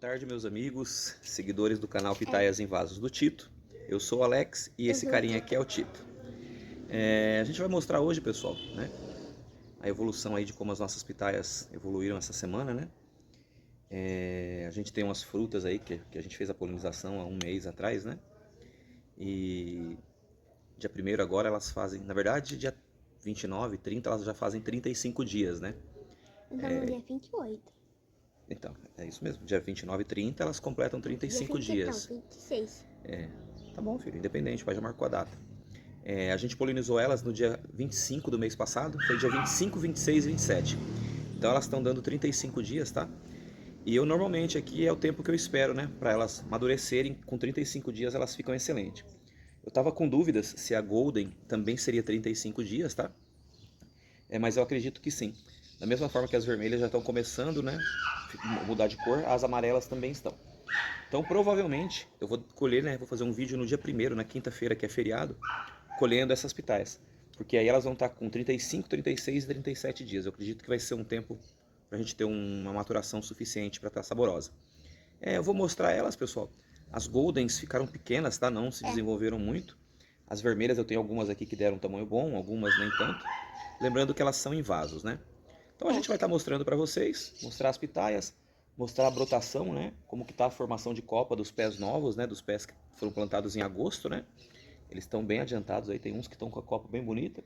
tarde, meus amigos, seguidores do canal Pitaias em Vasos do Tito. Eu sou o Alex e esse carinha aqui é o Tito. A gente vai mostrar hoje, pessoal, né, a evolução aí de como as nossas pitaias evoluíram essa semana, né? A gente tem umas frutas aí que a gente fez a polinização há um mês atrás, né? E dia 1º agora elas fazem, na verdade, dia 29, 30 elas já fazem 35 dias, né? Então, dia 28. Então, é isso mesmo. Dia 29 e 30 elas completam 35 dia 20, dias. Não, 26. Tá bom, filho, independente, pai já marcou a data. A gente polinizou elas no dia 25 do mês passado, foi dia 25, 26 e 27. Então elas estão dando 35 dias, tá? E eu normalmente aqui é o tempo que eu espero, né? Para elas amadurecerem, com 35 dias elas ficam excelentes. Eu tava com dúvidas se a Golden também seria 35 dias, tá? Mas eu acredito que sim. Da mesma forma que as vermelhas já estão começando, né, mudar de cor, as amarelas também estão. Então provavelmente eu vou colher, né, vou fazer um vídeo no dia 1º, na quinta-feira, que é feriado, colhendo essas pitaias. Porque aí elas vão estar com 35, 36 e 37 dias. Eu acredito que vai ser um tempo para a gente ter uma maturação suficiente para estar saborosa. Eu vou mostrar elas, pessoal. As Goldens ficaram pequenas, tá? Não se desenvolveram muito. As vermelhas eu tenho algumas aqui que deram um tamanho bom, algumas nem tanto. Lembrando que elas são em vasos, né? Então a gente vai estar mostrando para vocês, mostrar as pitaias, mostrar a brotação, né? Como que tá a formação de copa dos pés novos, né? Dos pés que foram plantados em agosto, né? Eles estão bem adiantados aí, tem uns que estão com a copa bem bonita.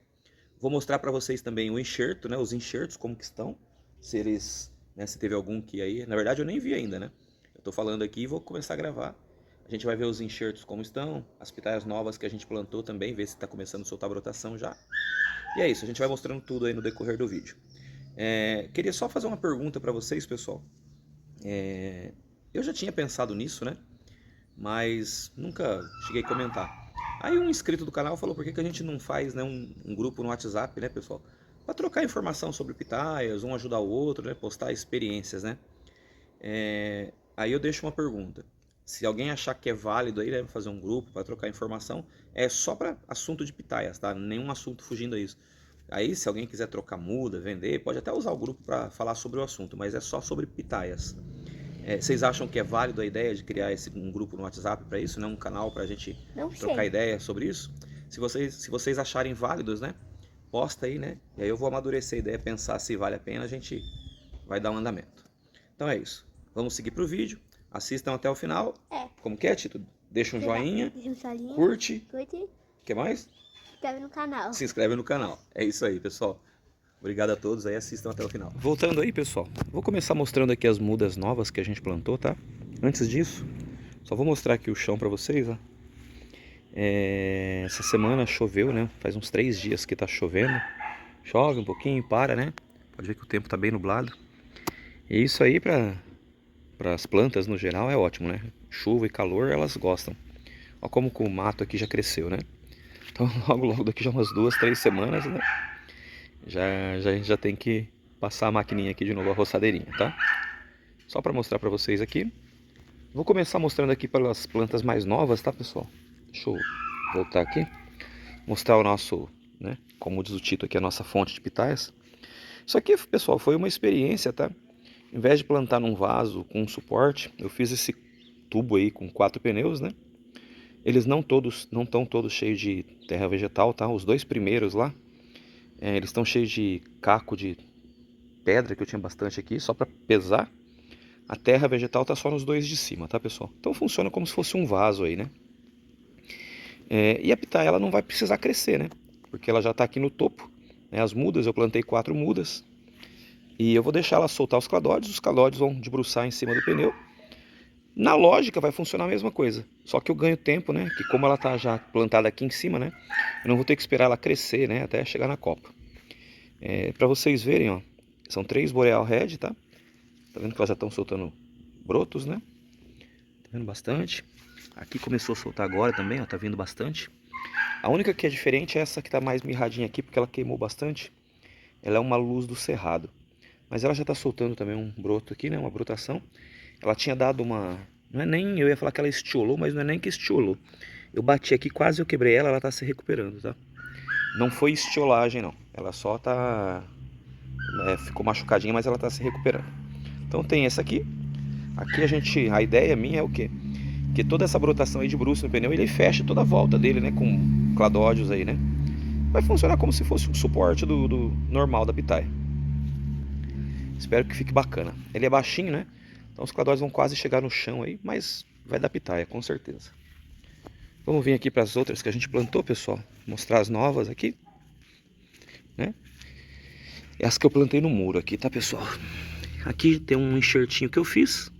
Vou mostrar para vocês também o enxerto, né? Os enxertos, como que estão. Se eles, né? Se teve algum que aí... Na verdade eu nem vi ainda, né? Eu tô falando aqui e vou começar a gravar. A gente vai ver os enxertos como estão, as pitaias novas que a gente plantou também, ver se está começando a soltar brotação já. E é isso, a gente vai mostrando tudo aí no decorrer do vídeo. Queria só fazer uma pergunta para vocês, pessoal. Eu já tinha pensado nisso, né? Mas nunca cheguei a comentar. Aí um inscrito do canal falou por que a gente não faz, né, um grupo no WhatsApp, né, pessoal? Para trocar informação sobre pitaias, um ajudar o outro, né? Postar experiências, né? Aí eu deixo uma pergunta. Se alguém achar que é válido aí, né, fazer um grupo para trocar informação, é só para assunto de pitaias, tá? Nenhum assunto fugindo a isso. Aí, se alguém quiser trocar muda, vender, pode até usar o grupo para falar sobre o assunto, mas é só sobre pitaias. Vocês acham que é válido a ideia de criar um grupo no WhatsApp para isso, né? Um canal para a gente trocar ideia sobre isso? Se vocês acharem válidos, né? Posta aí, né? E aí eu vou amadurecer a ideia, pensar se vale a pena, a gente vai dar um andamento. Então é isso. Vamos seguir para o vídeo. Assistam até o final. Como que é, Tito? Deixa um joinha, curte. O que mais? Se inscreve no canal. Se inscreve no canal. É isso aí, pessoal. Obrigado a todos aí, assistam até o final. Voltando aí, pessoal, vou começar mostrando aqui as mudas novas que a gente plantou, tá? Antes disso, só vou mostrar aqui o chão pra vocês, ó. Essa semana choveu, né? Faz uns 3 dias que tá chovendo. Chove um pouquinho, para, né? Pode ver que o tempo tá bem nublado. E isso aí para as plantas no geral é ótimo, né? Chuva e calor elas gostam. Olha como que o mato aqui já cresceu, né? Então logo daqui já umas 2, 3 semanas, né? A gente já tem que passar a maquininha aqui de novo, a roçadeirinha, tá? Só para mostrar para vocês aqui. Vou começar mostrando aqui pelas plantas mais novas, tá, pessoal? Deixa eu voltar aqui. Mostrar o nosso, né? Como diz o Tito aqui, a nossa fonte de pitaias. Isso aqui, pessoal, foi uma experiência, tá? Em vez de plantar num vaso com suporte, eu fiz esse tubo aí com 4 pneus, né? Eles não estão todos cheios de terra vegetal, tá? Os 2 primeiros lá, eles estão cheios de caco de pedra, que eu tinha bastante aqui, só para pesar. A terra vegetal tá só nos 2 de cima, tá, pessoal? Então funciona como se fosse um vaso aí, né? E a pitaia, ela não vai precisar crescer, né? Porque ela já tá aqui no topo, né? As mudas, eu plantei 4 mudas. E eu vou deixar ela soltar os calóides vão debruçar em cima do pneu. Na lógica vai funcionar a mesma coisa, só que eu ganho tempo, né? Que como ela tá já plantada aqui em cima, né? Eu não vou ter que esperar ela crescer, né? Até chegar na copa. Para vocês verem, ó, são 3 Boreal Red, tá? Tá vendo que elas já estão soltando brotos, né? Tá vendo bastante. Aqui começou a soltar agora também, ó, tá vindo bastante. A única que é diferente é essa que tá mais mirradinha aqui, porque ela queimou bastante. Ela é uma luz do cerrado. Mas ela já tá soltando também um broto aqui, né? Uma brotação. Ela tinha dado uma... Não é nem... Eu ia falar que ela estiolou, mas não é nem que estiolou. Eu bati aqui, quase eu quebrei ela, ela tá se recuperando, tá? Não foi estiolagem, não. Ela só tá... ficou machucadinha, mas ela tá se recuperando. Então tem essa aqui. Aqui a ideia minha é o quê? Que toda essa brotação aí de bruço no pneu, ele fecha toda a volta dele, né? Com cladódios aí, né? Vai funcionar como se fosse um suporte do normal da pitaia. Espero que fique bacana. Ele é baixinho, né? Então os cladódios vão quase chegar no chão aí, mas vai dar pitaia, com certeza. Vamos vir aqui para as outras que a gente plantou, pessoal. Mostrar as novas aqui, né? Essa que eu plantei no muro aqui, tá, pessoal? Aqui tem um enxertinho que eu fiz.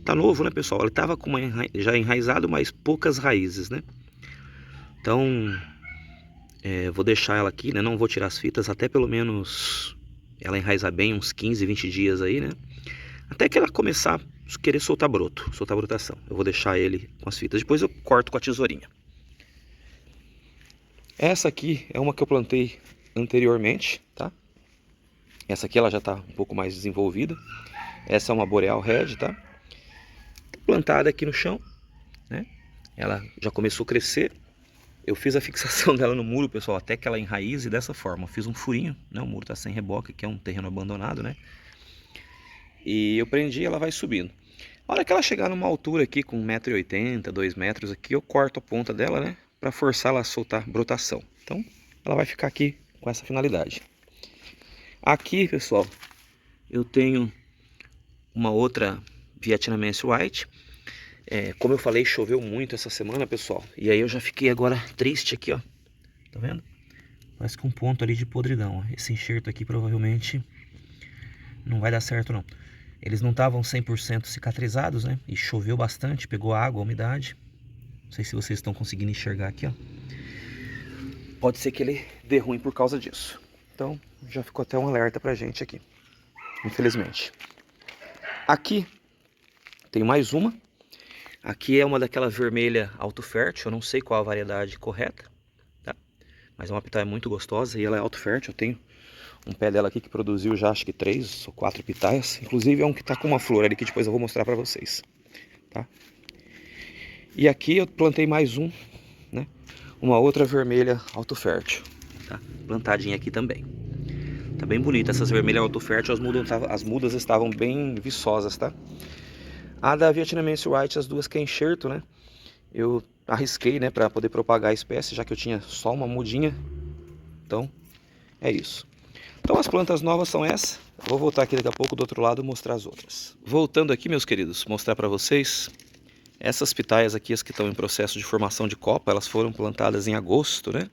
Tá novo, né, pessoal? Ele tava com já enraizado, mas poucas raízes, né? Então, vou deixar ela aqui, né? Não vou tirar as fitas até pelo menos ela enraizar bem, uns 15, 20 dias aí, né? Até que ela começar a querer soltar broto, soltar brotação. Eu vou deixar ele com as fitas. Depois eu corto com a tesourinha. Essa aqui é uma que eu plantei anteriormente, tá? Essa aqui ela já tá um pouco mais desenvolvida. Essa é uma Boreal Red, tá? Plantada aqui no chão, né? Ela já começou a crescer. Eu fiz a fixação dela no muro, pessoal, até que ela enraize dessa forma. Eu fiz um furinho, né? O muro tá sem reboque, que é um terreno abandonado, né? E eu prendi, ela vai subindo. A hora que ela chegar numa altura aqui com 1,80 m, 2 metros aqui, eu corto a ponta dela, né? Para forçar ela a soltar brotação. Então, ela vai ficar aqui com essa finalidade. Aqui, pessoal, eu tenho uma outra Vietnamese White. Como eu falei, choveu muito essa semana, pessoal. E aí eu já fiquei agora triste aqui, ó. Tá vendo? Parece que um ponto ali de podridão, ó. Esse enxerto aqui provavelmente não vai dar certo, não. Eles não estavam 100% cicatrizados, né? E choveu bastante, pegou água, umidade. Não sei se vocês estão conseguindo enxergar aqui, ó. Pode ser que ele dê ruim por causa disso. Então, já ficou até um alerta pra gente aqui. Infelizmente. Aqui tem mais uma. Aqui é uma daquela vermelha alto fértil. Eu não sei qual a variedade correta, tá? Mas é uma pitaia muito gostosa e ela é alto fértil. Eu tenho um pé dela aqui que produziu já acho que 3 ou 4 pitaias. Inclusive é um que tá com uma flor ali que depois eu vou mostrar pra vocês, tá? E aqui eu plantei mais um, né? Uma outra vermelha alto fértil, tá? Plantadinha aqui também. Tá bem bonita essas vermelhas alto fértil. As mudas estavam bem viçosas, tá? A da Vietnamese White, as duas que é enxerto, né? Eu arrisquei, né, para poder propagar a espécie, já que eu tinha só uma mudinha. Então, é isso. Então as plantas novas são essas. Vou voltar aqui daqui a pouco do outro lado e mostrar as outras. Voltando aqui, meus queridos, mostrar para vocês essas pitaias aqui, as que estão em processo de formação de copa. Elas foram plantadas em agosto, né?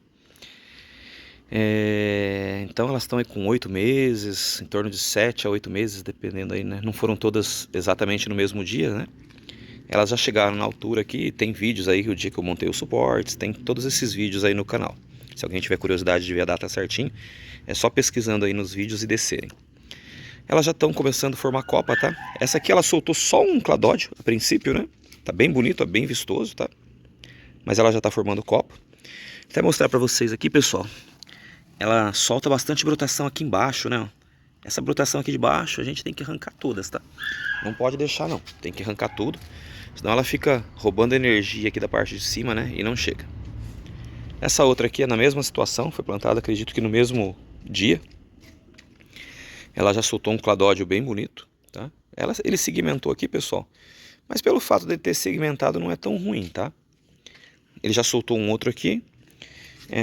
Então elas estão aí com 8 meses, em torno de 7 a 8 meses, dependendo aí, né? Não foram todas exatamente no mesmo dia, né? Elas já chegaram na altura aqui, tem vídeos aí, o dia que eu montei os suportes, tem todos esses vídeos aí no canal. Se alguém tiver curiosidade de ver a data certinho, é só pesquisando aí nos vídeos e descerem. Elas já estão começando a formar copa, tá? Essa aqui ela soltou só um cladódio, a princípio, né? Tá bem bonito, é bem vistoso, tá? Mas ela já tá formando copa. Vou até mostrar pra vocês aqui, pessoal. Ela solta bastante brotação aqui embaixo, né? Essa brotação aqui de baixo a gente tem que arrancar todas, tá? Não pode deixar, não. Tem que arrancar tudo. Senão ela fica roubando energia aqui da parte de cima, né? E não chega. Essa outra aqui é na mesma situação. Foi plantada, acredito que no mesmo dia. Ela já soltou um cladódio bem bonito, tá? Ele segmentou aqui, pessoal. Mas pelo fato de ter segmentado não é tão ruim, tá? Ele já soltou um outro aqui.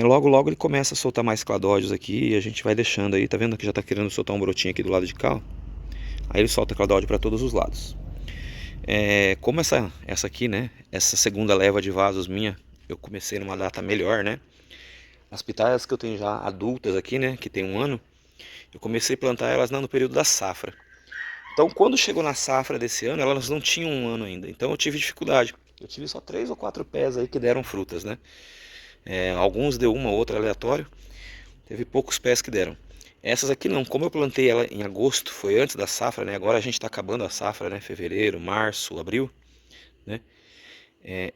Logo logo ele começa a soltar mais cladódios aqui e a gente vai deixando aí, tá vendo que já tá querendo soltar um brotinho aqui do lado de cá, ó. Aí ele solta cladódio para todos os lados. Como essa aqui, né, essa segunda leva de vasos minha, eu comecei numa data melhor, né. As pitaias que eu tenho já adultas aqui, né, que tem 1 ano, eu comecei a plantar elas no período da safra. Então quando chegou na safra desse ano, elas não tinham 1 ano ainda, então eu tive dificuldade. Eu tive só 3 ou 4 pés aí que deram frutas, né. Alguns deu uma ou outra aleatório. Teve poucos pés que deram. Essas aqui não, como eu plantei ela em agosto, foi antes da safra, né? Agora a gente está acabando a safra, né? Fevereiro, março, abril, né?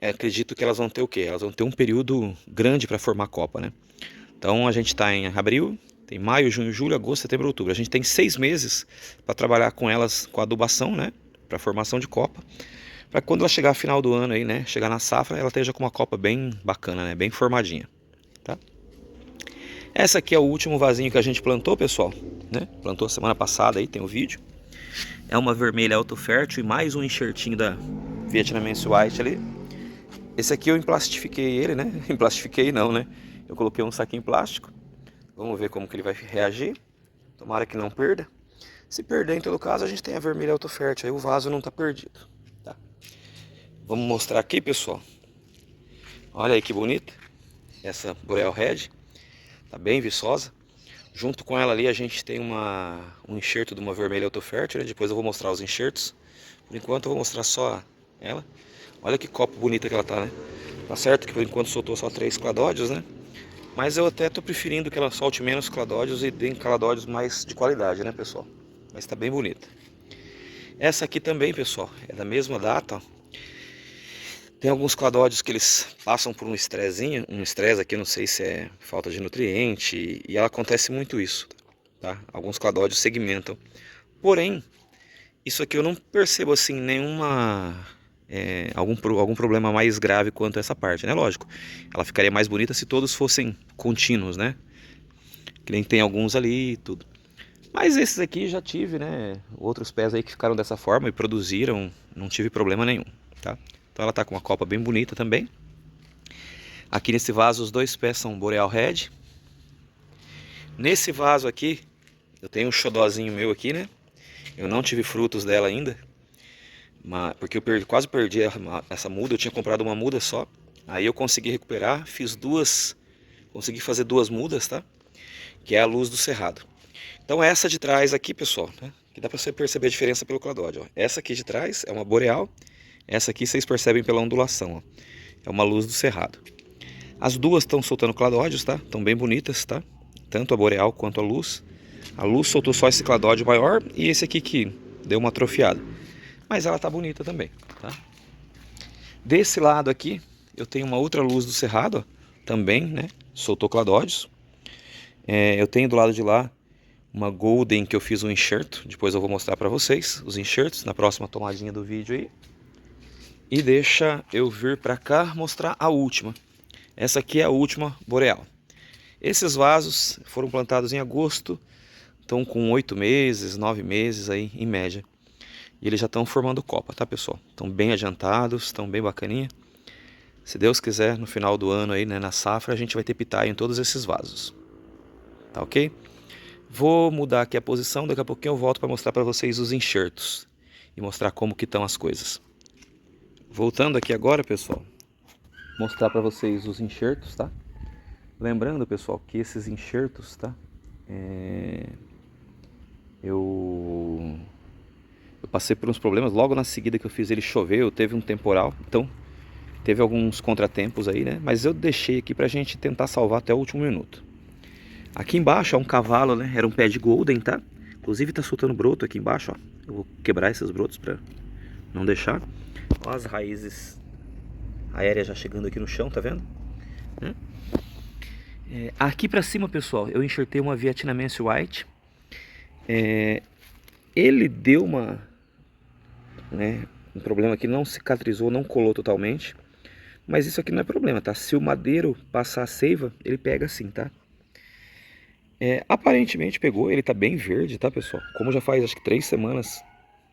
Acredito que elas vão ter o quê? Elas vão ter um período grande para formar copa, né? Então a gente está em abril, tem maio, junho, julho, agosto, setembro, outubro. A gente tem 6 meses para trabalhar com elas, com adubação, né? Para formação de copa. Para quando ela chegar ao final do ano aí, né, chegar na safra, ela esteja com uma copa bem bacana, né, bem formadinha, tá? Essa aqui é o último vasinho que a gente plantou, pessoal, né? Plantou semana passada aí, tem o vídeo. É uma vermelha autofértil e mais um enxertinho da Vietnamese White ali. Esse aqui eu emplastifiquei ele, né? Emplastifiquei não, né? Eu coloquei um saquinho plástico. Vamos ver como que ele vai reagir. Tomara que não perda. Se perder, em todo caso, a gente tem a vermelha autofértil. Aí o vaso não tá perdido, tá? Vamos mostrar aqui, pessoal. Olha aí que bonita. Essa Boreal Red. Tá bem viçosa. Junto com ela ali a gente tem um enxerto de uma vermelha autofértil, né? Depois eu vou mostrar os enxertos. Por enquanto eu vou mostrar só ela. Olha que copo bonita que ela tá, né? Tá certo que por enquanto soltou só 3 cladódios, né? Mas eu até tô preferindo que ela solte menos cladódios e dê cladódios mais de qualidade, né, pessoal? Mas tá bem bonita. Essa aqui também, pessoal, é da mesma data, ó. Tem alguns cladódios que eles passam por um estresse aqui, não sei se é falta de nutriente, e ela acontece muito isso, tá? Alguns cladódios segmentam. Porém, isso aqui eu não percebo assim algum problema mais grave quanto essa parte, né? Lógico, ela ficaria mais bonita se todos fossem contínuos, né? Que nem tem alguns ali e tudo. Mas esses aqui já tive, né? Outros pés aí que ficaram dessa forma e produziram, não tive problema nenhum, tá? Então ela tá com uma copa bem bonita também. Aqui nesse vaso os 2 pés são Boreal Red. Nesse vaso aqui, eu tenho um xodózinho meu aqui, né? Eu não tive frutos dela ainda, porque eu quase perdi essa muda. Eu tinha comprado uma muda só. Aí eu consegui recuperar, consegui fazer 2 mudas, tá? Que é a luz do cerrado. Então essa de trás aqui, pessoal, né? Que dá pra você perceber a diferença pelo cladódio, ó. Essa aqui de trás é uma Boreal. Essa aqui vocês percebem pela ondulação, ó. É uma luz do cerrado. As duas estão soltando cladódios, tá? Estão bem bonitas, tá? Tanto a Boreal quanto a luz. A luz soltou só esse cladódio maior e esse aqui que deu uma atrofiada. Mas ela tá bonita também, tá? Desse lado aqui, eu tenho uma outra luz do cerrado, ó, também, né? Soltou cladódios. Eu tenho do lado de lá uma Golden que eu fiz um enxerto. Depois eu vou mostrar pra vocês os enxertos na próxima tomadinha do vídeo aí. E deixa eu vir pra cá mostrar a última. Essa aqui é a última Boreal. Esses vasos foram plantados em agosto. Estão com 8 meses, 9 meses aí em média. E eles já estão formando copa, tá, pessoal? Estão bem adiantados, estão bem bacaninha. Se Deus quiser, no final do ano aí, né, na safra, a gente vai ter pitaia em todos esses vasos. Tá ok? Vou mudar aqui a posição, daqui a pouquinho eu volto para mostrar para vocês os enxertos. E mostrar como que estão as coisas. Voltando aqui agora, pessoal, mostrar para vocês os enxertos, tá? Lembrando, pessoal, que esses enxertos, tá? Eu passei por uns problemas, logo na seguida que eu fiz ele choveu, teve um temporal, então teve alguns contratempos aí, né? Mas eu deixei aqui pra gente tentar salvar até o último minuto. Aqui embaixo é um cavalo, né? Era um pé de Golden, tá? Inclusive tá soltando broto aqui embaixo, ó. Eu vou quebrar esses brotos pra não deixar. Ó as raízes aéreas já chegando aqui no chão, tá vendo? Aqui pra cima, pessoal, eu enxertei uma Vietnamese White. Ele deu um problema que não cicatrizou, não colou totalmente. Mas isso aqui não é problema, tá? Se o madeiro passar a seiva, ele pega assim, tá? Aparentemente pegou, ele tá bem verde, tá, pessoal? Como já faz acho que 3 semanas,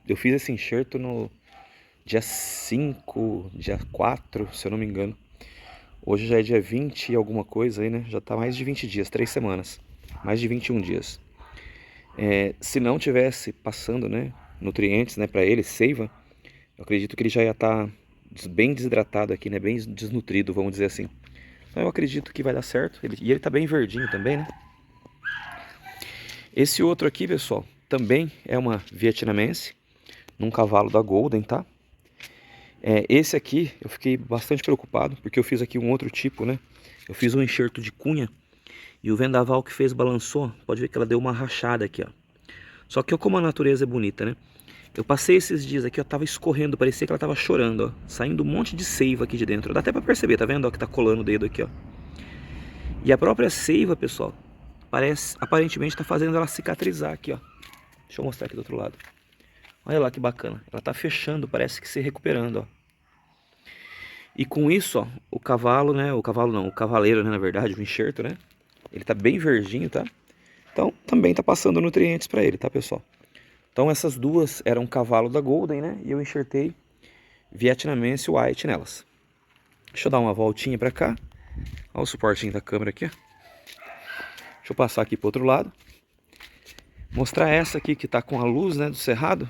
eu fiz esse enxerto no dia 5, dia 4, se eu não me engano. Hoje já é dia 20 e alguma coisa aí, né? Já tá mais de 20 dias, 3 semanas. Mais de 21 dias. Se não tivesse passando, né, nutrientes, né, para ele, seiva, eu acredito que ele já ia estar bem desidratado aqui, né? Bem desnutrido, vamos dizer assim. Então eu acredito que vai dar certo. E ele tá bem verdinho também, né? Esse outro aqui, pessoal, também é uma vietnamense, num cavalo da Golden, tá? Esse aqui eu fiquei bastante preocupado, porque eu fiz aqui um outro tipo, né? Eu fiz um enxerto de cunha e o vendaval que fez balançou, pode ver que ela deu uma rachada aqui, ó. Só que como a natureza é bonita, né? Eu passei esses dias aqui, ó, tava escorrendo, parecia que ela tava chorando, ó. Saindo um monte de seiva aqui de dentro. Dá até pra perceber, tá vendo, ó, que tá colando o dedo aqui, ó. E a própria seiva, pessoal, aparentemente tá fazendo ela cicatrizar aqui, ó. Deixa eu mostrar aqui do outro lado. Olha lá que bacana. Ela tá fechando, parece que se recuperando, ó. E com isso, ó, o cavalo, né? O cavaleiro, né, na verdade, o enxerto, né? Ele tá bem verdinho, tá? Então, também tá passando nutrientes pra ele, tá, pessoal? Então essas duas eram cavalo da Golden, né? E eu enxertei Vietnamese White nelas. Deixa eu dar uma voltinha pra cá. Olha o suportinho da câmera aqui, ó. Deixa eu passar aqui pro outro lado. Mostrar essa aqui que tá com a luz, né, do cerrado.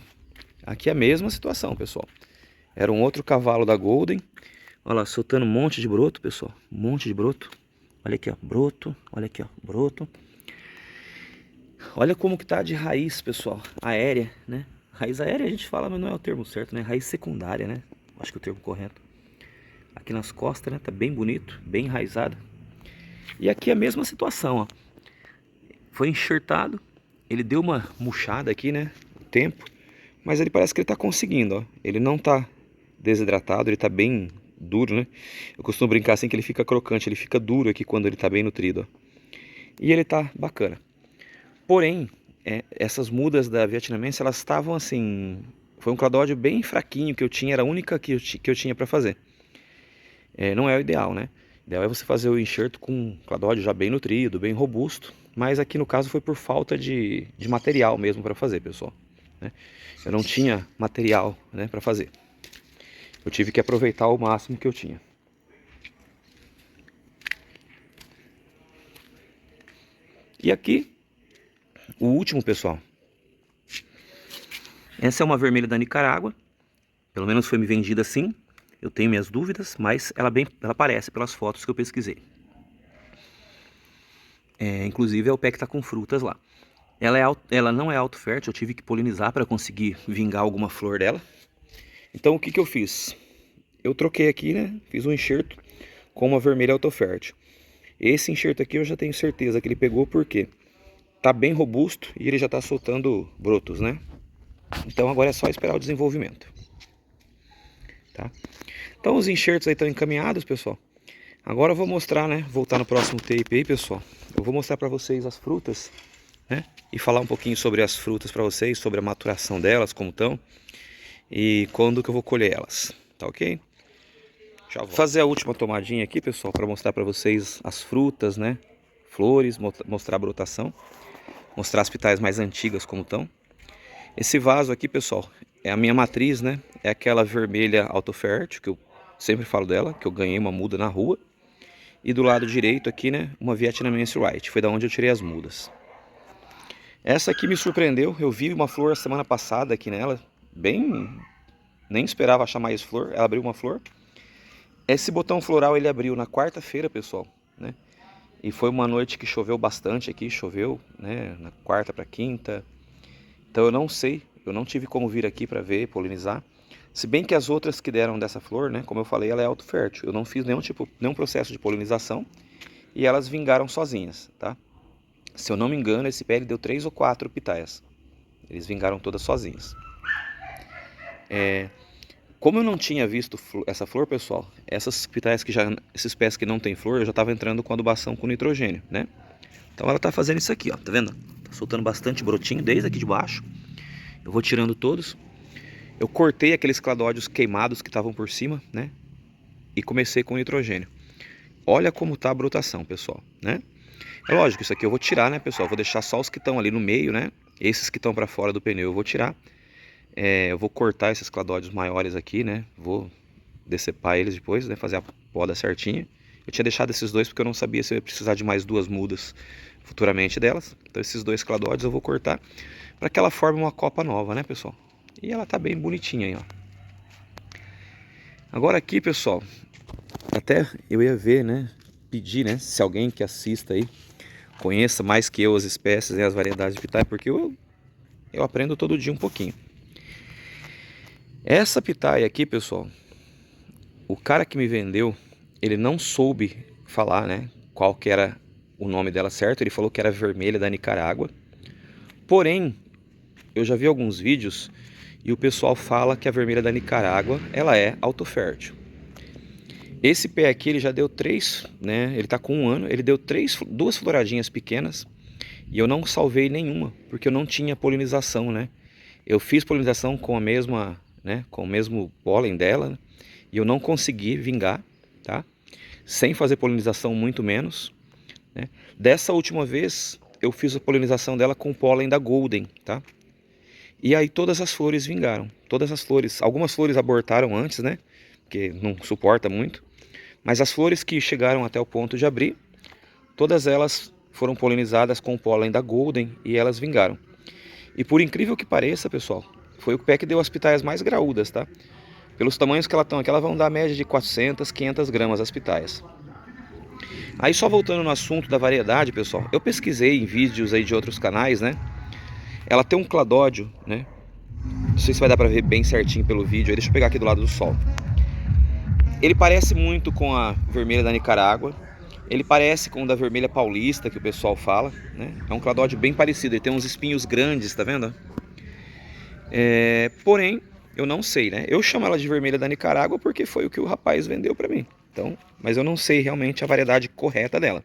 Aqui é a mesma situação, pessoal. Era um outro cavalo da Golden. Olha lá, soltando um monte de broto, pessoal. Um monte de broto. Olha aqui, ó, broto. Olha aqui, ó, broto. Olha como que tá de raiz, pessoal. Aérea, né? Raiz aérea a gente fala, mas não é o termo certo, né? Raiz secundária, né? Acho que é o termo correto. Aqui nas costas, né? Tá bem bonito, bem enraizado. E aqui a mesma situação, ó. Foi enxertado. Ele deu uma murchada aqui, né? O tempo. Mas ele parece que ele tá conseguindo, ó. Ele não tá desidratado, ele tá bem duro, né? Eu costumo brincar assim que ele fica crocante, ele fica duro aqui quando ele tá bem nutrido, ó. E ele tá bacana. Porém, essas mudas da Vietnamense, elas estavam assim... Foi um cladódio bem fraquinho que eu tinha, era a única que eu tinha para fazer. Não é o ideal, né? O ideal é você fazer o enxerto com um cladódio já bem nutrido, bem robusto. Mas aqui no caso foi por falta de material mesmo para fazer, pessoal, né? Eu não tinha material, né, para fazer. Eu tive que aproveitar o máximo que eu tinha. E aqui, o último, pessoal. Essa é uma vermelha da Nicarágua. Pelo menos foi me vendida assim. Eu tenho minhas dúvidas, mas ela aparece pelas fotos que eu pesquisei. Inclusive é o pé que está com frutas lá. Ela não é auto-fértil, eu tive que polinizar para conseguir vingar alguma flor dela. Então o que eu fiz? Eu troquei aqui, né? Fiz um enxerto com uma vermelha auto-fértil. Esse enxerto aqui eu já tenho certeza que ele pegou porque tá bem robusto e ele já está soltando brotos, né? Então agora é só esperar o desenvolvimento, tá? Então os enxertos aí estão encaminhados, pessoal. Agora eu vou mostrar, né? Voltar no próximo tape aí, pessoal. Eu vou mostrar para vocês as frutas, né? E falar um pouquinho sobre as frutas para vocês, sobre a maturação delas, como estão. E quando que eu vou colher elas, tá ok? Já vou fazer a última tomadinha aqui, pessoal, para mostrar para vocês as frutas, né? Flores, mostrar a brotação. Mostrar as pitais mais antigas como estão. Esse vaso aqui, pessoal, é a minha matriz, né? É aquela vermelha autofértil, que eu sempre falo dela, que eu ganhei uma muda na rua. E do lado direito aqui, né, uma Vietnamese White, foi da onde eu tirei as mudas. Essa aqui me surpreendeu, eu vi uma flor semana passada aqui nela, nem esperava achar mais flor, ela abriu uma flor. Esse botão floral ele abriu na quarta-feira, pessoal, né? E foi uma noite que choveu bastante aqui, choveu, né, na quarta para quinta. Então eu não sei, eu não tive como vir aqui para ver, polinizar. Se bem que as outras que deram dessa flor, né, como eu falei, ela é autofértil. Eu não fiz nenhum processo de polinização e elas vingaram sozinhas, tá? Se eu não me engano, esse pé ele deu 3 ou 4 pitaias. Eles vingaram todas sozinhas. Como eu não tinha visto essa flor, pessoal, esses pés que não tem flor, eu já estava entrando com adubação com nitrogênio, né? Então ela tá fazendo isso aqui, ó, tá vendo? Tá soltando bastante brotinho desde aqui de baixo. Eu vou tirando todos. Eu cortei aqueles cladódios queimados que estavam por cima, né? E comecei com nitrogênio. Olha como tá a brotação, pessoal, né? É lógico, isso aqui eu vou tirar, né, pessoal? Vou deixar só os que estão ali no meio, né? Esses que estão para fora do pneu eu vou tirar. Eu vou cortar esses cladódios maiores aqui, né? Vou decepar eles depois, né? Fazer a poda certinha. Eu tinha deixado esses dois porque eu não sabia se eu ia precisar de mais 2 mudas futuramente delas. Então esses 2 cladódios eu vou cortar para que ela forme uma copa nova, né, pessoal? E ela tá bem bonitinha aí, ó. Agora aqui, pessoal, até eu ia ver, né? Pedir, né? Se alguém que assista aí conheça mais que eu as espécies e as variedades de pitaia, porque eu aprendo todo dia um pouquinho. Essa pitaia aqui, pessoal, o cara que me vendeu, ele não soube falar, né? Qual que era o nome dela certo. Ele falou que era vermelha da Nicarágua. Porém, eu já vi alguns vídeos e o pessoal fala que a vermelha da Nicarágua, ela é autofértil. Esse pé aqui, ele já deu 3, né? Ele tá com 1 ano, ele deu 2 floradinhas pequenas e eu não salvei nenhuma, porque eu não tinha polinização, né? Eu fiz polinização com a mesma, né? Com o mesmo pólen dela, né? E eu não consegui vingar, tá? Sem fazer polinização, muito menos, né? Dessa última vez, eu fiz a polinização dela com o pólen da Golden, tá? E aí todas as flores vingaram. Todas as flores. Algumas flores abortaram antes, né? Porque não suporta muito. Mas as flores que chegaram até o ponto de abrir, todas elas foram polinizadas com o pólen da Golden e elas vingaram. E por incrível que pareça, pessoal, foi o pé que deu as pitaias mais graúdas, tá? Pelos tamanhos que elas estão aqui, elas vão dar a média de 400, 500 gramas as pitaias. Aí só voltando no assunto da variedade, pessoal, eu pesquisei em vídeos aí de outros canais, né? Ela tem um cladódio, né? Não sei se vai dar pra ver bem certinho pelo vídeo aí, deixa eu pegar aqui do lado do sol. Ele parece muito com a vermelha da Nicarágua. Ele parece com o da vermelha paulista, que o pessoal fala, né? É um cladódio bem parecido, ele tem uns espinhos grandes, tá vendo? Porém, eu não sei, né? Eu chamo ela de vermelha da Nicarágua porque foi o que o rapaz vendeu pra mim. Então, mas eu não sei realmente a variedade correta dela.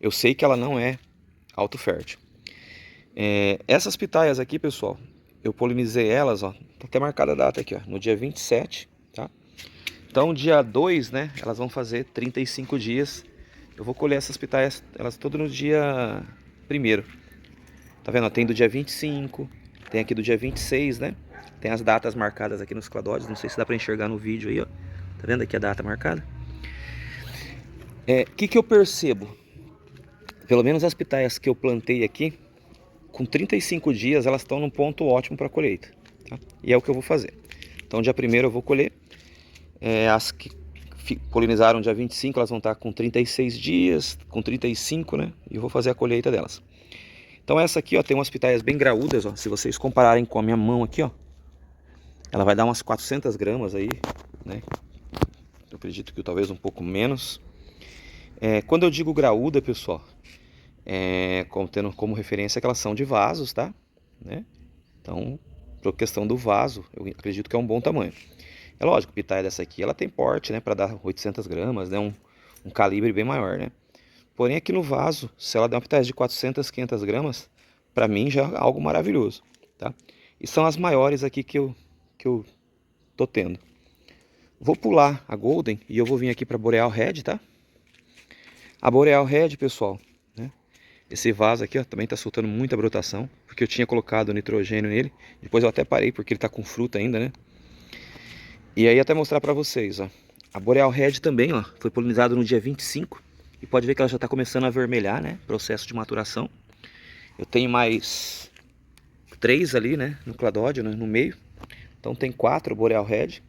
Eu sei que ela não é alto fértil. Essas pitaias aqui, pessoal, eu polinizei elas, ó. Tá até marcada a data aqui, ó, no dia 27, tá? Então, dia 2, né? Elas vão fazer 35 dias. Eu vou colher essas pitaias, elas todas no dia 1º. Tá vendo? Tem do dia 25, tem aqui do dia 26, né? Tem as datas marcadas aqui nos cladódios. Não sei se dá pra enxergar no vídeo aí, ó. Tá vendo aqui a data marcada? Que eu percebo? Pelo menos as pitaias que eu plantei aqui, com 35 dias elas estão num ponto ótimo para colheita, tá? E é o que eu vou fazer. Então dia 1º eu vou colher. As que polinizaram dia 25, elas vão estar com 36 dias, com 35, né? E eu vou fazer a colheita delas. Então essa aqui, ó, tem umas pitaias bem graúdas, ó. Se vocês compararem com a minha mão aqui, ó, ela vai dar umas 400 gramas aí, né? Eu acredito que talvez um pouco menos. Quando eu digo graúda, pessoal, tendo como referência que elas são de vasos, tá? Né? Então, por questão do vaso, eu acredito que é um bom tamanho. É lógico, a pitaia dessa aqui, ela tem porte, né? Para dar 800 gramas, né? Um calibre bem maior, né? Porém, aqui no vaso, se ela der uma pitaia de 400, 500 gramas, para mim já é algo maravilhoso, tá? E são as maiores aqui que eu tô tendo. Vou pular a Golden e eu vou vir aqui para Boreal Red, tá? A Boreal Red, pessoal, né? Esse vaso aqui, ó, também tá soltando muita brotação, porque eu tinha colocado nitrogênio nele. Depois eu até parei porque ele tá com fruta ainda, né? E aí até mostrar para vocês, ó. A Boreal Red também, ó, foi polinizado no dia 25 e pode ver que ela já tá começando a avermelhar, né? Processo de maturação. Eu tenho mais 3 ali, né, no cladódio, né, no meio. Então tem 4 Boreal Red.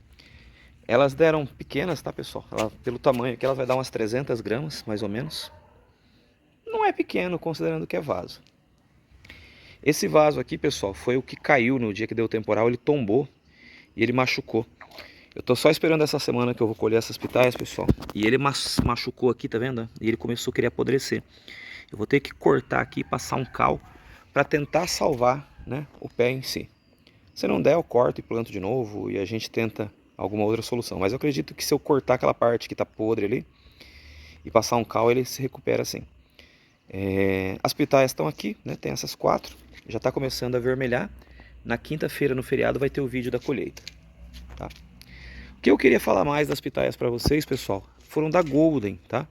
Elas deram pequenas, tá, pessoal? Pelo tamanho aqui, elas vai dar umas 300 gramas, mais ou menos. Não é pequeno, considerando que é vaso. Esse vaso aqui, pessoal, foi o que caiu no dia que deu o temporal. Ele tombou e ele machucou. Eu tô só esperando essa semana que eu vou colher essas pitaias, pessoal. E ele machucou aqui, tá vendo? E ele começou a querer apodrecer. Eu vou ter que cortar aqui e passar um cal para tentar salvar, né, o pé em si. Se não der, eu corto e planto de novo e a gente tenta alguma outra solução. Mas eu acredito que se eu cortar aquela parte que tá podre ali e passar um cal, ele se recupera assim. As pitaias estão aqui, né? Tem essas 4. Já está começando a vermelhar. Na quinta-feira, no feriado, vai ter o vídeo da colheita, tá? O que eu queria falar mais das pitaias para vocês, pessoal, foram da Golden, tá?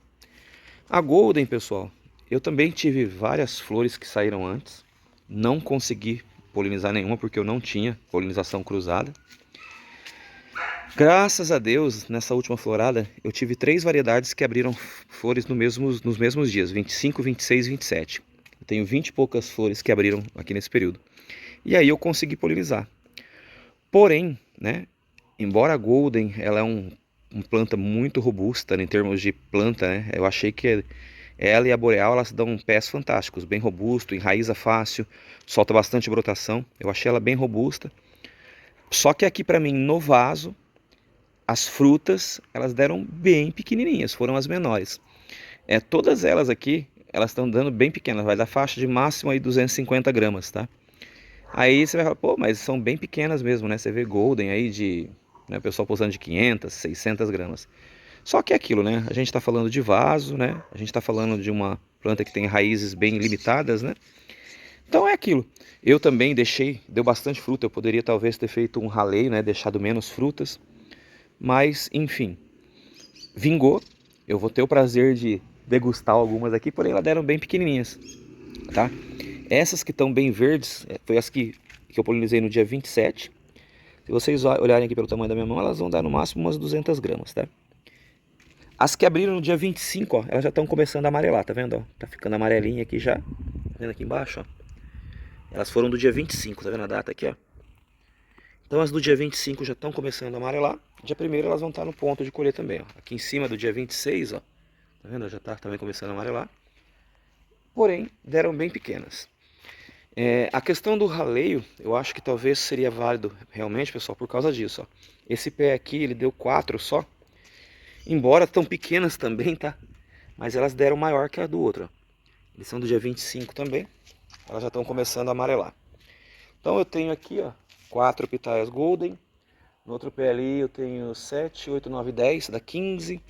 A Golden, pessoal, eu também tive várias flores que saíram antes. Não consegui polinizar nenhuma porque eu não tinha polinização cruzada. Graças a Deus, nessa última florada, eu tive 3 variedades que abriram flores nos mesmos dias, 25, 26 e 27. Eu tenho 20 e poucas flores que abriram aqui nesse período. E aí eu consegui polinizar. Porém, né, embora a Golden ela é uma planta muito robusta, né, em termos de planta, né, eu achei que ela e a Boreal elas dão pés fantásticos, bem robusto, enraiza fácil, solta bastante brotação. Eu achei ela bem robusta. Só que aqui para mim no vaso, as frutas, elas deram bem pequenininhas, foram as menores. Todas elas aqui, elas estão dando bem pequenas, vai dar faixa de máximo aí 250 gramas, tá? Aí você vai falar, pô, mas são bem pequenas mesmo, né? Você vê Golden aí né, o pessoal posando de 500, 600 gramas. Só que é aquilo, né? A gente tá falando de vaso, né? A gente tá falando de uma planta que tem raízes bem limitadas, né? Então é aquilo. Eu também deu bastante fruta, eu poderia talvez ter feito um raleio, né? Deixado menos frutas. Mas, enfim, vingou. Eu vou ter o prazer de degustar algumas aqui, porém elas deram bem pequenininhas, tá? Essas que estão bem verdes, foi as que que eu polinizei no dia 27. Se vocês olharem aqui pelo tamanho da minha mão, elas vão dar no máximo umas 200 gramas, tá? As que abriram no dia 25, ó, elas já estão começando a amarelar, tá vendo? Ó? Tá ficando amarelinha aqui já. Tá vendo aqui embaixo, ó? Elas foram do dia 25, tá vendo a data aqui, ó? Então as do dia 25 já estão começando a amarelar. Dia 1º elas vão estar no ponto de colher também, ó. Aqui em cima do dia 26, ó. Tá vendo? Já tá também começando a amarelar. Porém, deram bem pequenas. A questão do raleio, eu acho que talvez seria válido realmente, pessoal, por causa disso, ó. Esse pé aqui, ele deu 4 só. Embora tão pequenas também, tá? Mas elas deram maior que a do outro, ó. Eles são do dia 25 também. Elas já estão começando a amarelar. Então eu tenho aqui, ó, 4 pitaias golden. No outro pé ali eu tenho 7, 8, 9, 10, dá 15.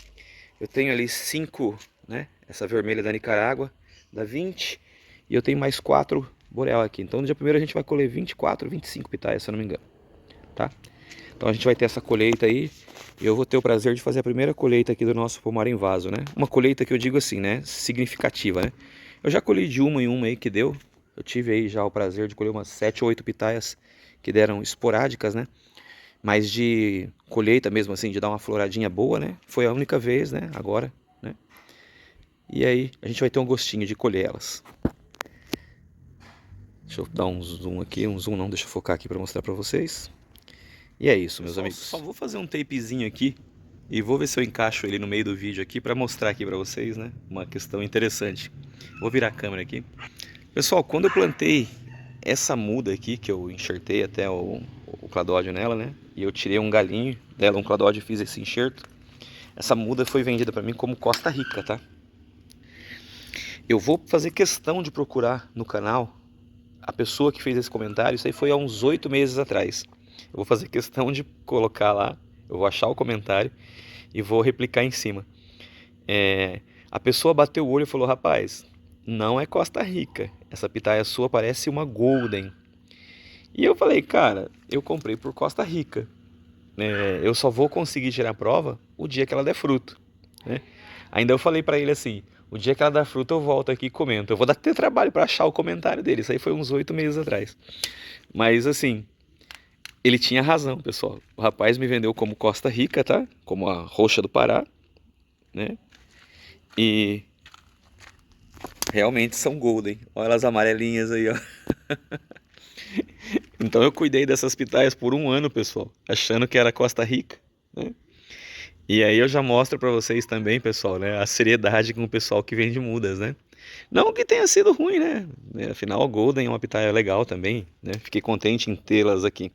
Eu tenho ali 5, né? Essa vermelha da Nicarágua, dá 20. E eu tenho mais 4 boreal aqui. Então no dia 1º a gente vai colher 24, 25 pitaias, se eu não me engano. Tá? Então a gente vai ter essa colheita aí. E eu vou ter o prazer de fazer a primeira colheita aqui do nosso pomar em vaso, né? Uma colheita que eu digo assim, né? Significativa, né? Eu já colhi de uma em uma aí que deu. Eu tive aí já o prazer de colher umas 7 ou 8 pitaias que deram esporádicas, né? Mas de colheita mesmo assim, de dar uma floradinha boa, né? Foi a única vez, né? Agora, né? E aí a gente vai ter um gostinho de colher elas. Deixa eu dar um zoom aqui, um zoom não, deixa eu focar aqui para mostrar para vocês. E é isso, meus amigos. Só vou fazer um tapezinho aqui e vou ver se eu encaixo ele no meio do vídeo aqui para mostrar aqui para vocês, né? Uma questão interessante. Vou virar a câmera aqui. Pessoal, quando eu plantei essa muda aqui, que eu enxertei até o cladódio nela, né? E eu tirei um galinho dela, um cladódio, e fiz esse enxerto. Essa muda foi vendida para mim como Costa Rica, tá? Eu vou fazer questão de procurar no canal a pessoa que fez esse comentário. Isso aí foi há uns 8 meses atrás. Eu vou fazer questão de colocar lá, eu vou achar o comentário e vou replicar em cima. A pessoa bateu o olho e falou: rapaz, não é Costa Rica, essa pitaia sua parece uma Golden. E eu falei: cara, eu comprei por Costa Rica, eu só vou conseguir tirar a prova o dia que ela der fruto, né? Ainda eu falei pra ele assim: o dia que ela der fruto eu volto aqui e comento. Eu vou dar até trabalho pra achar o comentário dele. Isso aí foi uns 8 meses atrás. Mas assim, ele tinha razão, pessoal. O rapaz me vendeu como Costa Rica, tá? Como a roxa do Pará, né? E realmente são golden. Olha elas amarelinhas aí, ó. Então eu cuidei dessas pitaias por 1 ano, pessoal, achando que era Costa Rica, né? E aí eu já mostro pra vocês também, pessoal, né, a seriedade com o pessoal que vende mudas, né? Não que tenha sido ruim, né? Afinal, o Golden é uma pitaia legal também, né? Fiquei contente em tê-las aqui.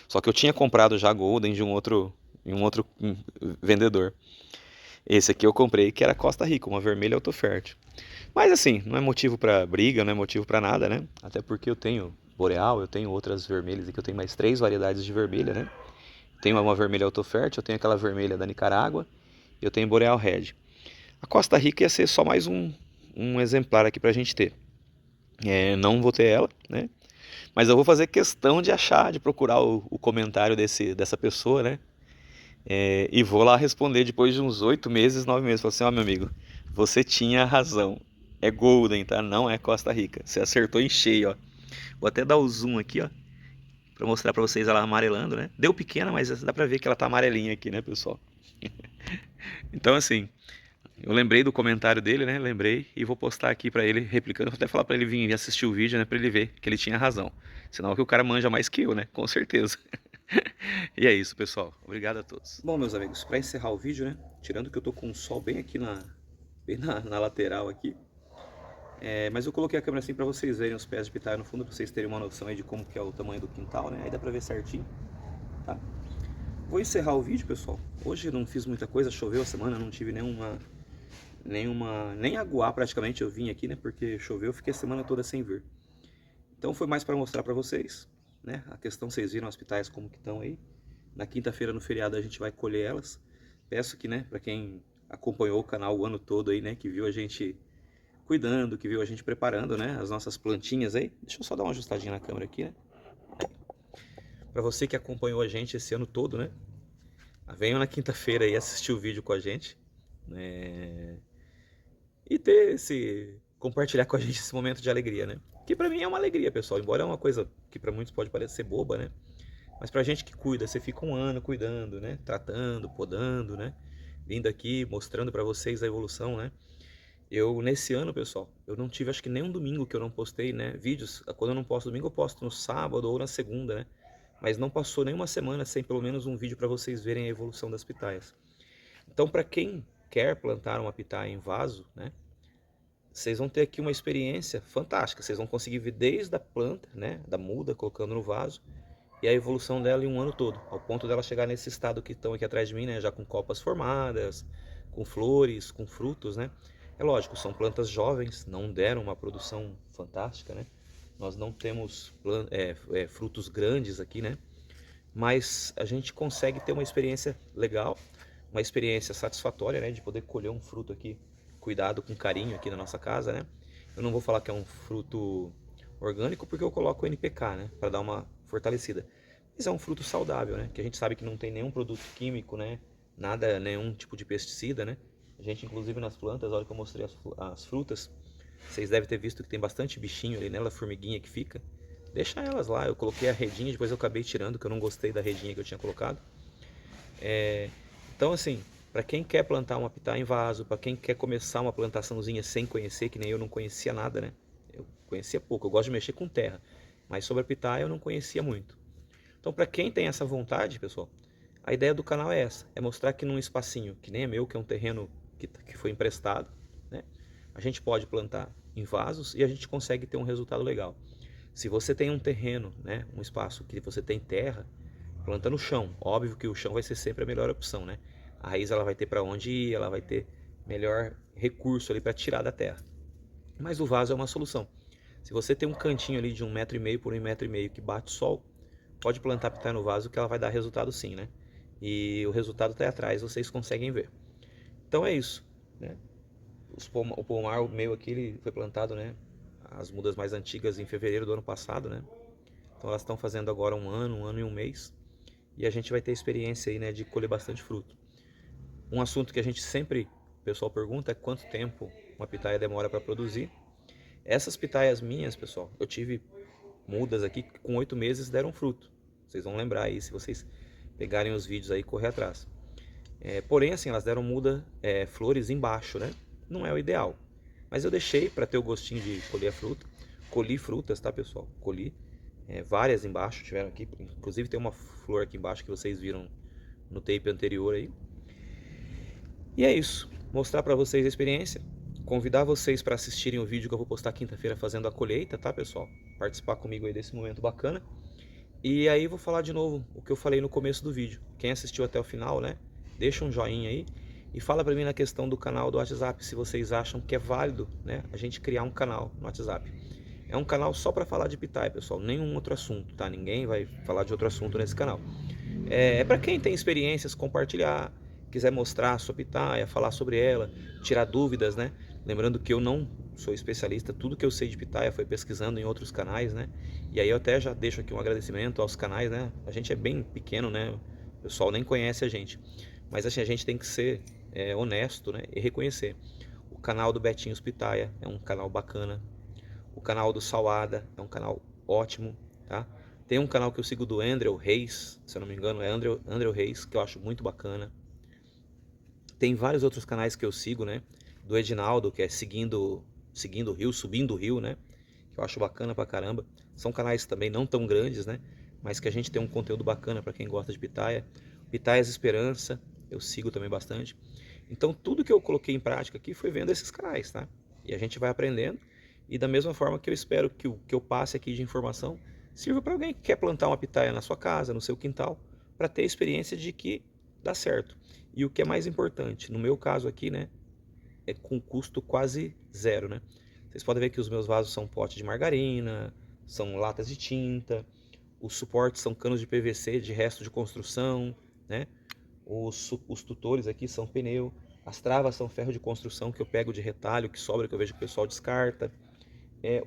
Só que eu tinha comprado já Golden de um outro vendedor. Esse aqui eu comprei que era Costa Rica, uma vermelha autofértil. Mas assim, não é motivo pra briga, não é motivo pra nada, né? Até porque eu tenho boreal, eu tenho outras vermelhas aqui, eu tenho mais 3 variedades de vermelha, né? Tenho uma vermelha autofértil, eu tenho aquela vermelha da Nicarágua e eu tenho boreal red. A Costa Rica ia ser só mais um exemplar aqui pra gente ter. Não vou ter ela, né? Mas eu vou fazer questão de achar, de procurar o comentário dessa pessoa, né? E vou lá responder depois de uns 8 meses, 9 meses. Falar assim: ó, meu amigo, você tinha razão. É Golden, tá? Não é Costa Rica. Você acertou em cheio, ó. Vou até dar o zoom aqui, ó, pra mostrar pra vocês ela amarelando, né? Deu pequena, mas dá pra ver que ela tá amarelinha aqui, né, pessoal? Então, assim, eu lembrei do comentário dele, né? Lembrei e vou postar aqui pra ele, replicando. Vou até falar pra ele vir assistir o vídeo, né? Pra ele ver que ele tinha razão. Sinal que o cara manja mais que eu, né? Com certeza. E é isso, pessoal. Obrigado a todos. Bom, meus amigos, pra encerrar o vídeo, né? Tirando que eu tô com o sol bem aqui bem na lateral aqui. Mas eu coloquei a câmera assim pra vocês verem os pés de pitaia no fundo, pra vocês terem uma noção aí de como que é o tamanho do quintal, né? Aí dá pra ver certinho, tá? Vou encerrar o vídeo, pessoal. Hoje eu não fiz muita coisa, choveu a semana, não tive nem aguar praticamente eu vim aqui, né? Porque choveu, fiquei a semana toda sem vir. Então foi mais pra mostrar pra vocês, né? A questão, vocês viram as pitaias como que estão aí. Na quinta-feira, no feriado, a gente vai colher elas. Peço que, né, pra quem acompanhou o canal o ano todo aí, né, que viu a gente cuidando, que viu a gente preparando, né, as nossas plantinhas aí. Deixa eu só dar uma ajustadinha na câmera aqui, né. Pra você que acompanhou a gente esse ano todo, né, venham na quinta-feira aí assistir o vídeo com a gente, né, e compartilhar com a gente esse momento de alegria, né. Que pra mim é uma alegria, pessoal. Embora é uma coisa que pra muitos pode parecer boba, né? Mas pra gente que cuida, você fica um ano cuidando, né? Tratando, podando, né? Vindo aqui, mostrando pra vocês a evolução, né? Eu, nesse ano, pessoal, eu não tive acho que nem um domingo que eu não postei, né? Vídeos. Quando eu não posto domingo, eu posto no sábado ou na segunda, né? Mas não passou nenhuma semana sem pelo menos um vídeo pra vocês verem a evolução das pitaias. Então, pra quem quer plantar uma pitaia em vaso, né? Vocês vão ter aqui uma experiência fantástica. Vocês vão conseguir ver desde a planta, né? Da muda, colocando no vaso, e a evolução dela em um ano todo, ao ponto dela chegar nesse estado que estão aqui atrás de mim, né? Já com copas formadas, com flores, com frutos, né? É lógico, são plantas jovens, não deram uma produção fantástica, né? Nós não temos frutos grandes aqui, né? Mas a gente consegue ter uma experiência legal, uma experiência satisfatória, né? De poder colher um fruto aqui, cuidado com carinho aqui na nossa casa, né? Eu não vou falar que é um fruto orgânico porque eu coloco o NPK, né? Para dar uma fortalecida. Mas é um fruto saudável, né? Que a gente sabe que não tem nenhum produto químico, né? Nada, nenhum tipo de pesticida, né? A gente, inclusive nas plantas, a hora que eu mostrei as frutas, vocês devem ter visto que tem bastante bichinho ali nela, formiguinha que fica. Deixa elas lá, eu coloquei a redinha, depois eu acabei tirando, que eu não gostei da redinha que eu tinha colocado. Então assim, para quem quer plantar uma pitaia em vaso, para quem quer começar uma plantaçãozinha sem conhecer, que nem eu não conhecia nada, né? Eu conhecia pouco, eu gosto de mexer com terra, mas sobre a pitaia eu não conhecia muito. Então para quem tem essa vontade, pessoal, a ideia do canal é essa, é mostrar que num espacinho que nem é meu, que é um terreno que foi emprestado, né? A gente pode plantar em vasos e a gente consegue ter um resultado legal. Se você tem um terreno, né, um espaço que você tem terra, planta no chão. Óbvio que o chão vai ser sempre a melhor opção, né? A raiz ela vai ter para onde ir, ela vai ter melhor recurso ali para tirar da terra. Mas o vaso é uma solução. Se você tem um cantinho ali de 1,5 m por 1,5 m que bate sol, pode plantar pitaia no vaso que ela vai dar resultado sim, né? E o resultado está aí atrás, vocês conseguem ver. Então é isso, né? O pomar o meu aqui ele foi plantado, né? As mudas mais antigas em fevereiro do ano passado, né? Então elas estão fazendo agora um ano e um mês. E a gente vai ter experiência aí, né, de colher bastante fruto. Um assunto que a gente sempre, o pessoal pergunta é quanto tempo uma pitaia demora para produzir. Essas pitaias minhas, pessoal, eu tive mudas aqui que com 8 meses deram fruto. Vocês vão lembrar aí se vocês pegarem os vídeos aí e correr atrás. Porém, assim, elas deram flores embaixo, né? Não é o ideal. Mas eu deixei para ter o gostinho de colher a fruta. Colhi frutas, tá, pessoal? Colhi várias embaixo, tiveram aqui. Inclusive tem uma flor aqui embaixo que vocês viram no tape anterior aí. E é isso. Mostrar para vocês a experiência. Convidar vocês para assistirem o vídeo que eu vou postar quinta-feira fazendo a colheita, tá, pessoal? Participar comigo aí desse momento bacana. E aí vou falar de novo o que eu falei no começo do vídeo. Quem assistiu até o final, né? Deixa um joinha aí e fala para mim na questão do canal do WhatsApp se vocês acham que é válido, né, a gente criar um canal no WhatsApp. É um canal só para falar de pitaia, pessoal, nenhum outro assunto, tá? Ninguém vai falar de outro assunto nesse canal. É para quem tem experiências, compartilhar, quiser mostrar a sua pitaia, falar sobre ela, tirar dúvidas, né? Lembrando que eu não sou especialista, tudo que eu sei de pitaia foi pesquisando em outros canais, né? E aí eu até já deixo aqui um agradecimento aos canais, né? A gente é bem pequeno, né? O pessoal nem conhece a gente. Mas assim, a gente tem que ser honesto, né? E reconhecer. O canal do Betinhos Pitaia é um canal bacana. O canal do Salada é um canal ótimo, tá? Tem um canal que eu sigo do Andrew Reis, se eu não me engano, é Andrew Reis, que eu acho muito bacana. Tem vários outros canais que eu sigo, né? Do Edinaldo, que é seguindo o rio, subindo o rio, né? Que eu acho bacana pra caramba. São canais também não tão grandes, né? Mas que a gente tem um conteúdo bacana para quem gosta de pitaia. Pitaias Esperança, eu sigo também bastante. Então tudo que eu coloquei em prática aqui foi vendo esses canais, tá? E a gente vai aprendendo. E da mesma forma que eu espero que o que eu passe aqui de informação sirva para alguém que quer plantar uma pitaia na sua casa, no seu quintal, para ter a experiência de que dá certo. E o que é mais importante, no meu caso aqui, né, é com custo quase zero, né? Vocês podem ver que os meus vasos são pote de margarina, são latas de tinta, os suportes são canos de PVC de resto de construção, né? Os tutores aqui são pneu, as travas são ferro de construção que eu pego de retalho, que sobra, que eu vejo que o pessoal descarta.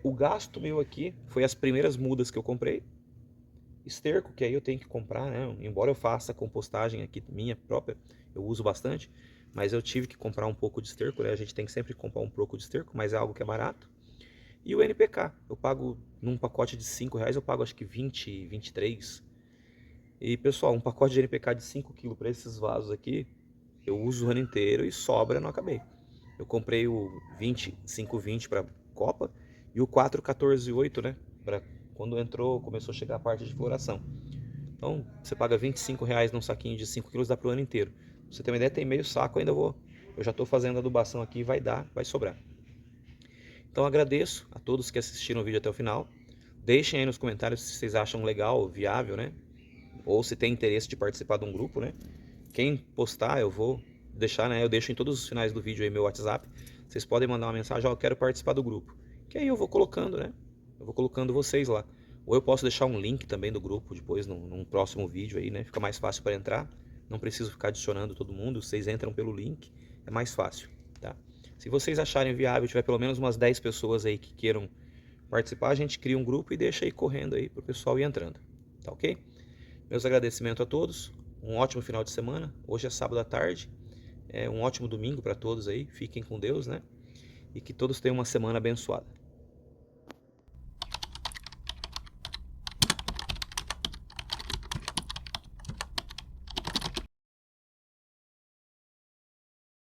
O gasto meu aqui foi as primeiras mudas que eu comprei, esterco, que aí eu tenho que comprar, né? Embora eu faça compostagem aqui minha própria, eu uso bastante, mas eu tive que comprar um pouco de esterco, né? A gente tem que sempre comprar um pouco de esterco, mas é algo que é barato. E o NPK, eu pago num pacote de R$5, eu pago acho que 20, 23. E pessoal, um pacote de NPK de 5 kg para esses vasos aqui, eu uso o ano inteiro e sobra, não acabei. Eu comprei o 520 para copa e o 414,8, né? Para quando começou a chegar a parte de floração. Então, você paga R$25 num saquinho de 5 kg, dá para o ano inteiro. Pra você ter uma ideia, tem meio saco, eu já estou fazendo adubação aqui, vai sobrar. Então agradeço a todos que assistiram o vídeo até o final. Deixem aí nos comentários se vocês acham legal, viável, né? Ou se tem interesse de participar de um grupo, né? Quem postar, eu vou deixar, né? Eu deixo em todos os finais do vídeo aí meu WhatsApp. Vocês podem mandar uma mensagem, ó, eu quero participar do grupo. Que aí eu vou colocando, né? Eu vou colocando vocês lá. Ou eu posso deixar um link também do grupo depois, num próximo vídeo aí, né? Fica mais fácil para entrar. Não preciso ficar adicionando todo mundo, vocês entram pelo link, é mais fácil, tá? Se vocês acharem viável, tiver pelo menos umas 10 pessoas aí que queiram participar, a gente cria um grupo e deixa aí correndo aí pro pessoal ir entrando, tá ok? Meus agradecimentos a todos, um ótimo final de semana, hoje é sábado à tarde, um ótimo domingo para todos aí, fiquem com Deus, né? E que todos tenham uma semana abençoada.